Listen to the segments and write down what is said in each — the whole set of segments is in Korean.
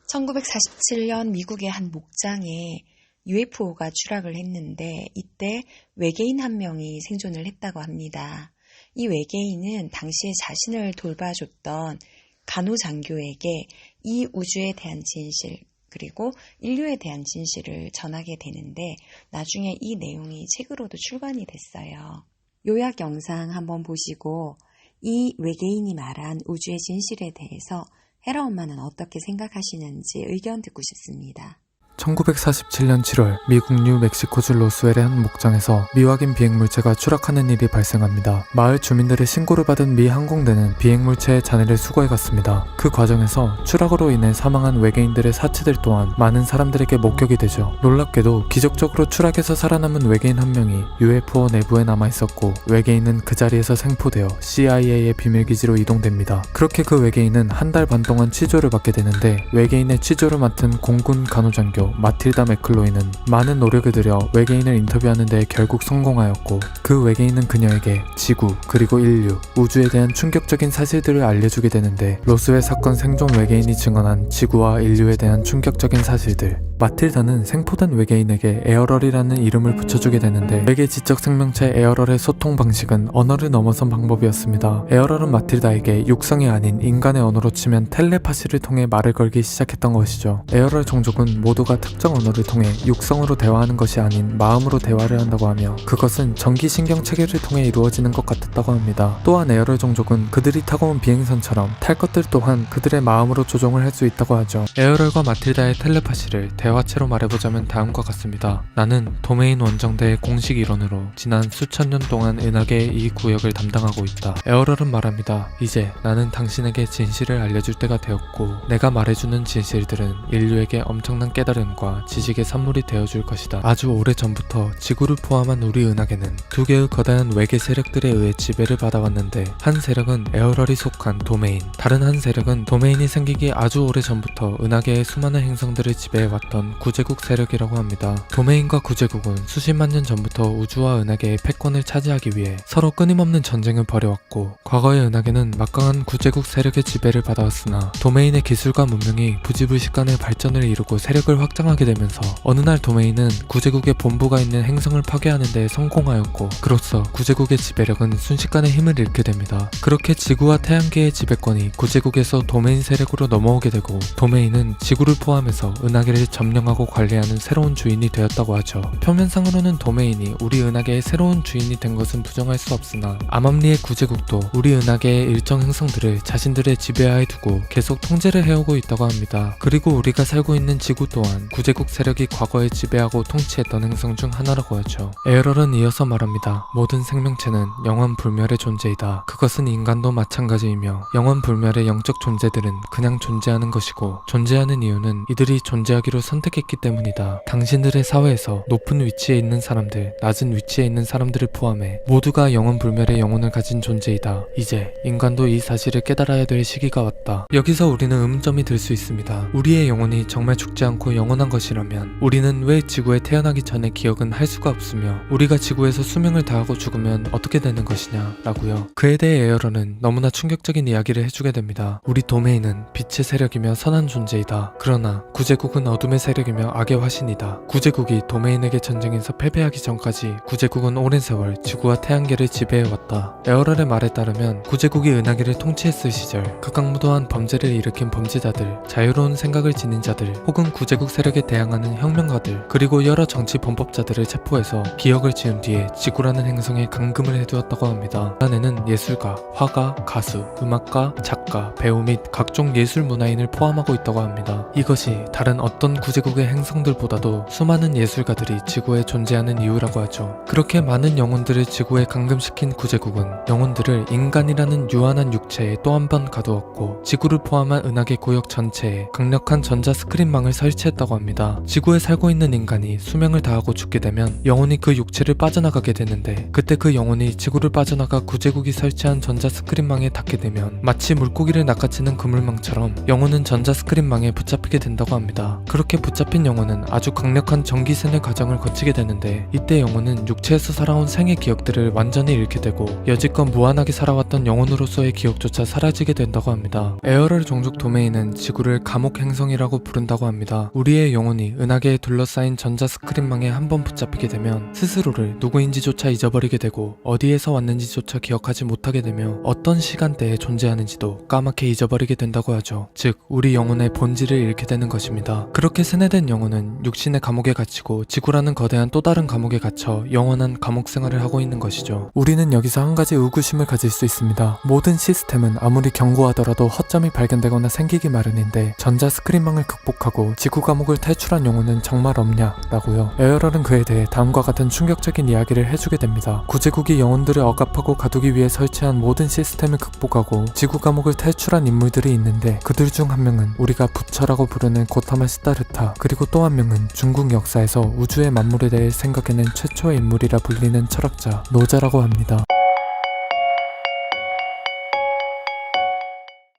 1947년 미국의 한 목장에 UFO가 추락을 했는데 이때 외계인 한 명이 생존을 했다고 합니다. 이 외계인은 당시에 자신을 돌봐줬던 간호장교에게 이 우주에 대한 진실 그리고 인류에 대한 진실을 전하게 되는데 나중에 이 내용이 책으로도 출간이 됐어요. 요약 영상 한번 보시고 이 외계인이 말한 우주의 진실에 대해서 헤라 엄마는 어떻게 생각하시는지 의견 듣고 싶습니다. 1947년 7월 미국 뉴멕시코주 로스웰의 한 목장에서 미확인 비행물체가 추락하는 일이 발생합니다. 마을 주민들의 신고를 받은 미 항공대는 비행물체의 잔해를 수거해 갔습니다. 그 과정에서 추락으로 인해 사망한 외계인들의 사체들 또한 많은 사람들에게 목격이 되죠. 놀랍게도 기적적으로 추락에서 살아남은 외계인 한 명이 UFO 내부에 남아있었고 외계인은 그 자리에서 생포되어 CIA의 비밀기지로 이동됩니다. 그렇게 그 외계인은 한 달 반 동안 취조를 받게 되는데 외계인의 취조를 맡은 공군 간호장교 마틸다 맥클로이는 많은 노력을 들여 외계인을 인터뷰하는 데 결국 성공하였고 그 외계인은 그녀에게 지구 그리고 인류, 우주에 대한 충격적인 사실들을 알려주게 되는데 로스웰 사건 생존 외계인이 증언한 지구와 인류에 대한 충격적인 사실들. 마틸다는 생포된 외계인에게 에어럴이라는 이름을 붙여주게 되는데 외계 지적 생명체 에어럴의 소통 방식은 언어를 넘어선 방법이었습니다. 에어럴은 마틸다에게 육성이 아닌 인간의 언어로 치면 텔레파시를 통해 말을 걸기 시작했던 것이죠. 에어럴 종족은 모두가 특정 언어를 통해 육성으로 대화하는 것이 아닌 마음으로 대화를 한다고 하며 그것은 전기신경 체계를 통해 이루어지는 것 같았다고 합니다. 또한 에어럴 종족은 그들이 타고 온 비행선처럼 탈 것들 또한 그들의 마음으로 조종을 할 수 있다고 하죠. 에어럴과 마틸다의 텔레파시를 대화체로 말해보자면 다음과 같습니다. 나는 도메인 원정대의 공식 일원으로 지난 수천 년 동안 은하계의 이 구역을 담당하고 있다. 에어럴은 말합니다. 이제 나는 당신에게 진실을 알려줄 때가 되었고 내가 말해주는 진실들은 인류에게 엄청난 깨달음과 지식의 산물이 되어줄 것이다. 아주 오래전부터 지구를 포함한 우리 은하계는 두 개의 거대한 외계 세력들에 의해 지배를 받아왔는데 한 세력은 에어럴이 속한 도메인, 다른 한 세력은 도메인이 생기기 아주 오래전부터 은하계의 수많은 행성들을 지배해왔던 구제국 세력이라고 합니다. 도메인과 구제국은 수십만 년 전부터 우주와 은하계의 패권을 차지하기 위해 서로 끊임없는 전쟁을 벌여왔고 과거의 은하계는 막강한 구제국 세력의 지배를 받아왔으나 도메인의 기술과 문명이 부지불식간의 발전을 이루고 세력을 확장하게 되면서 어느 날 도메인은 구제국의 본부가 있는 행성을 파괴하는 데 성공하였고 그로써 구제국의 지배력은 순식간에 힘을 잃게 됩니다. 그렇게 지구와 태양계의 지배권이 구제국에서 도메인 세력으로 넘어오게 되고 도메인은 지구를 포함해서 은하계를 점령하고 관리하는 새로운 주인이 되었다고 하죠. 표면상으로는 도메인이 우리 은하계의 새로운 주인이 된 것은 부정할 수 없으나 암암리의 구제국도 우리 은하계의 일정 행성들을 자신들의 지배하에 두고 계속 통제를 해오고 있다고 합니다. 그리고 우리가 살고 있는 지구 또한 구제국 세력이 과거에 지배하고 통치했던 행성 중 하나라고 하죠. 에어럴은 이어서 말합니다. 모든 생명체는 영원불멸의 존재이다. 그것은 인간도 마찬가지이며 영원불멸의 영적 존재들은 그냥 존재하는 것이고 존재하는 이유는 이들이 존재하기로 선택했기 때문이다. 당신들의 사회에서 높은 위치에 있는 사람들, 낮은 위치에 있는 사람들을 포함해 모두가 영원불멸의 영혼을 가진 존재이다. 이제 인간도 이 사실을 깨달아야 될 시기가 왔다. 여기서 우리는 의문점이 들 수 있습니다. 우리의 영혼이 정말 죽지 않고 영원한 것이라면 우리는 왜 지구에 태어나기 전에 기억은 할 수가 없으며 우리가 지구에서 수명을 다하고 죽으면 어떻게 되는 것이냐 라고요. 그에 대해 에어럴은 너무나 충격적인 이야기를 해주게 됩니다. 우리 도메인은 빛의 세력이며 선한 존재이다. 그러나 구제국은 어둠의 세력이며 악의 화신이다. 구제국이 도메인에게 전쟁에서 패배하기 전까지 구제국은 오랜 세월 지구와 태양계를 지배해왔다. 에어럴의 말에 따르면 구제국이 은하계를 통치했을 시절 극악무도한 범죄를 일으킨 범죄자들, 자유로운 생각을 지닌 자들 혹은 구제국 세력에 대항하는 혁명가들 그리고 여러 정치 범법자들을 체포해서 기억을 지운 뒤에 지구라는 행성에 감금을 해두었다고 합니다. 그 안에는 예술가, 화가, 가수, 음악가, 작가, 배우 및 각종 예술 문화인을 포함하고 있다고 합니다. 이것이 다른 어떤 구제국의 행성들보다도 수많은 예술가들이 지구에 존재하는 이유라고 하죠. 그렇게 많은 영혼들을 지구에 감금시킨 구제국은 영혼들을 인간이라는 유한한 육체에 또 한 번 가두었고 지구를 포함한 은하계 구역 전체에 강력한 전자 스크린망을 설치했다고 합니다. 지구에 살고 있는 인간이 수명을 다하고 죽게 되면 영혼이 그 육체를 빠져나가게 되는데 그때 그 영혼이 지구를 빠져나가 구제국이 설치한 전자 스크린망에 닿게 되면 마치 물고기를 낚아채는 그물망처럼 영혼은 전자 스크린망에 붙잡히게 된다고 합니다. 그렇게 붙잡힌 영혼은 아주 강력한 전기세뇌 과정을 거치게 되는데, 이때 영혼은 육체에서 살아온 생의 기억들을 완전히 잃게 되고 여지껏 무한하게 살아왔던 영혼으로서의 기억조차 사라지게 된다고 합니다. 에어럴 종족 도메인은 지구를 감옥 행성이라고 부른다고 합니다. 우리의 영혼이 은하계에 둘러싸인 전자 스크린망에 한번 붙잡히게 되면 스스로를 누구인지조차 잊어버리게 되고 어디에서 왔는지조차 기억하지 못하게 되며 어떤 시간대에 존재하는지도 까맣게 잊어버리게 된다고 하죠. 즉 우리 영혼의 본질을 잃게 되는 것입니다. 그렇게 세뇌된 영혼은 육신의 감옥에 갇히고 지구라는 거대한 또 다른 감옥에 갇혀 영원한 감옥 생활을 하고 있는 것이죠. 우리는 여기서 한 가지 의구심을 가질 수 있습니다. 모든 시스템은 아무리 견고하더라도 허점이 발견되거나 생기기 마련인데 전자 스크린망을 극복하고 지구 감옥을 탈출한 영혼은 정말 없냐라고요. 에어럴은 그에 대해 다음과 같은 충격적인 이야기를 해주게 됩니다. 구제국이 영혼들을 억압하고 가두기 위해 설치한 모든 시스템을 극복하고 지구 감옥을 탈출한 인물들이 있는데, 그들 중 한 명은 우리가 부처라고 부르는 고타마 시다르타, 그리고 또 한 명은 중국 역사에서 우주의 만물에 대해 생각해낸 최초의 인물이라 불리는 철학자 노자라고 합니다.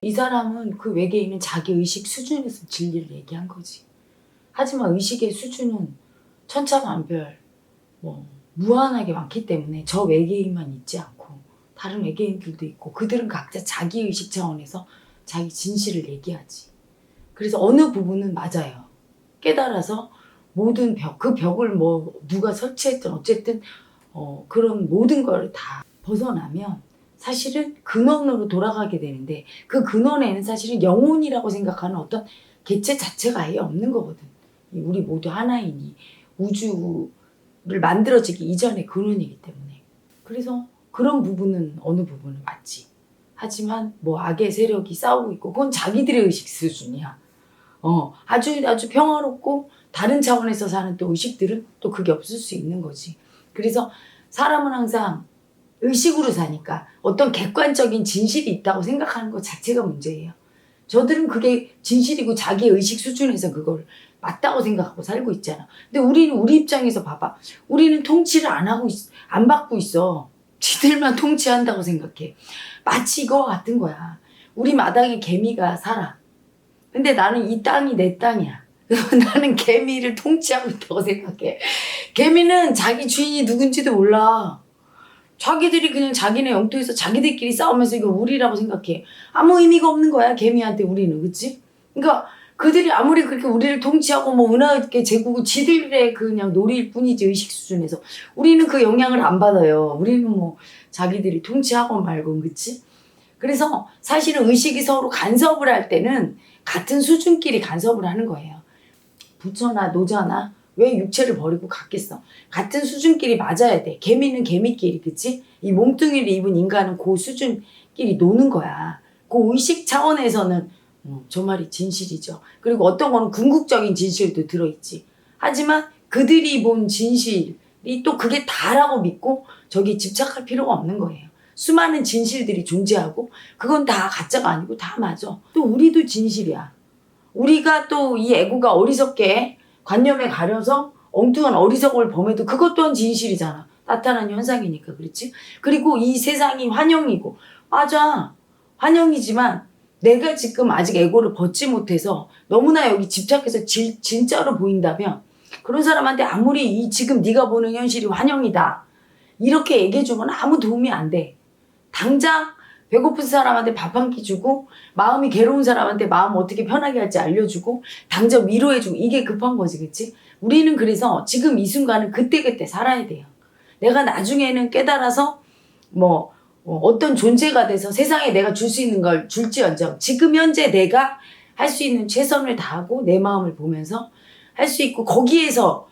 이 사람은 그 외계인은 자기 의식 수준에서 진리를 얘기한 거지. 하지만 의식의 수준은 천차만별 무한하게 많기 때문에 저 외계인만 있지 않고 다른 외계인들도 있고, 그들은 각자 자기 의식 차원에서 자기 진실을 얘기하지. 그래서 어느 부분은 맞아요. 깨달아서 모든 그 벽을 누가 설치했든 어쨌든 그런 모든 걸 다 벗어나면 사실은 근원으로 돌아가게 되는데, 그 근원에는 사실은 영혼이라고 생각하는 어떤 개체 자체가 아예 없는 거거든. 우리 모두 하나인 이 우주를 만들어지기 이전의 근원이기 때문에. 그래서 그런 부분은 어느 부분은 맞지. 하지만 악의 세력이 싸우고 있고 그건 자기들의 의식 수준이야. 아주 평화롭고 다른 차원에서 사는 또 의식들은 또 그게 없을 수 있는 거지. 그래서 사람은 항상 의식으로 사니까 어떤 객관적인 진실이 있다고 생각하는 것 자체가 문제예요. 저들은 그게 진실이고 자기 의식 수준에서 그걸 맞다고 생각하고 살고 있잖아. 근데 우리는 우리 입장에서 봐봐. 우리는 통치를 안 받고 있어. 지들만 통치한다고 생각해. 마치 이거와 같은 거야. 우리 마당에 개미가 살아. 근데 나는 이 땅이 내 땅이야. 나는 개미를 통치하고 있다고 생각해. 개미는 자기 주인이 누군지도 몰라. 자기들이 그냥 자기네 영토에서 자기들끼리 싸우면서 이거 우리라고 생각해. 아무 의미가 없는 거야, 개미한테 우리는. 그치? 그러니까 그들이 아무리 그렇게 우리를 통치하고 은하계 제국을 지들의 그냥 놀이일 뿐이지, 의식 수준에서. 우리는 그 영향을 안 받아요. 우리는 자기들이 통치하고 말고, 그치? 그래서 사실은 의식이 서로 간섭을 할 때는 같은 수준끼리 간섭을 하는 거예요. 부처나 노자나 왜 육체를 버리고 갔겠어? 같은 수준끼리 맞아야 돼. 개미는 개미끼리, 그치? 이 몸뚱이를 입은 인간은 그 수준끼리 노는 거야. 그 의식 차원에서는 저 말이 진실이죠. 그리고 어떤 거는 궁극적인 진실도 들어있지. 하지만 그들이 본 진실이 또 그게 다라고 믿고 저기 집착할 필요가 없는 거예요. 수많은 진실들이 존재하고 그건 다 가짜가 아니고 다 맞아. 또 우리도 진실이야. 우리가 또 이 애고가 어리석게 관념에 가려서 엉뚱한 어리석음을 범해도 그것 또한 진실이잖아. 나타난 현상이니까. 그렇지? 그리고 이 세상이 환영이고, 맞아, 환영이지만 내가 지금 아직 애고를 벗지 못해서 너무나 여기 집착해서 진짜로 보인다면 그런 사람한테 아무리 지금 네가 보는 현실이 환영이다 이렇게 얘기해주면 아무 도움이 안 돼. 당장 배고픈 사람한테 밥 한 끼 주고, 마음이 괴로운 사람한테 마음 어떻게 편하게 할지 알려주고, 당장 위로해주고, 이게 급한 거지, 그치? 우리는 그래서 지금 이 순간은 그때그때 살아야 돼요. 내가 나중에는 깨달아서 어떤 존재가 돼서 세상에 내가 줄 수 있는 걸 줄지언정 지금 현재 내가 할 수 있는 최선을 다하고 내 마음을 보면서 할 수 있고, 거기에서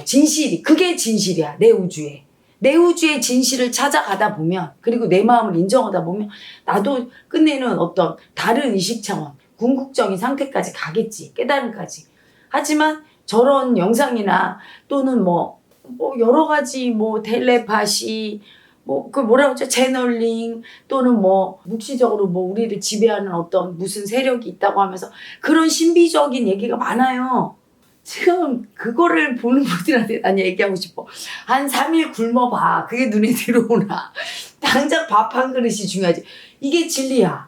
진실이, 그게 진실이야. 내 우주의 진실을 찾아가다 보면, 그리고 내 마음을 인정하다 보면 나도 끝내는 어떤 다른 의식 차원, 궁극적인 상태까지 가겠지. 깨달음까지. 하지만 저런 영상이나 또는 여러 가지 텔레파시, 뭐라고 하죠? 채널링, 또는 묵시적으로 우리를 지배하는 어떤 무슨 세력이 있다고 하면서 그런 신비적인 얘기가 많아요. 지금 그거를 보는 분들한테 난 얘기하고 싶어. 한 3일 굶어봐. 그게 눈에 들어오나. 당장 밥 한 그릇이 중요하지. 이게 진리야.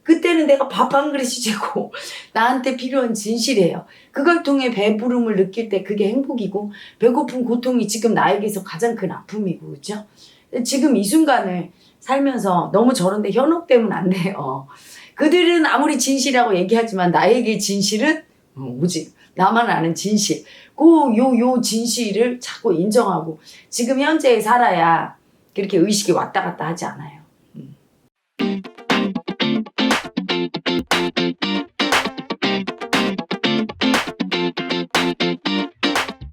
그때는 내가 밥 한 그릇이 되고 나한테 필요한 진실이에요. 그걸 통해 배부름을 느낄 때 그게 행복이고 배고픈 고통이 지금 나에게서 가장 큰 아픔이고 그렇죠? 지금 이 순간을 살면서 너무 저런데 현혹되면 안 돼요. 그들은 아무리 진실이라고 얘기하지만 나에게 진실은 오직 나만 아는 진실. 요 진실을 자꾸 인정하고 지금 현재에 살아야 그렇게 의식이 왔다 갔다 하지 않아요.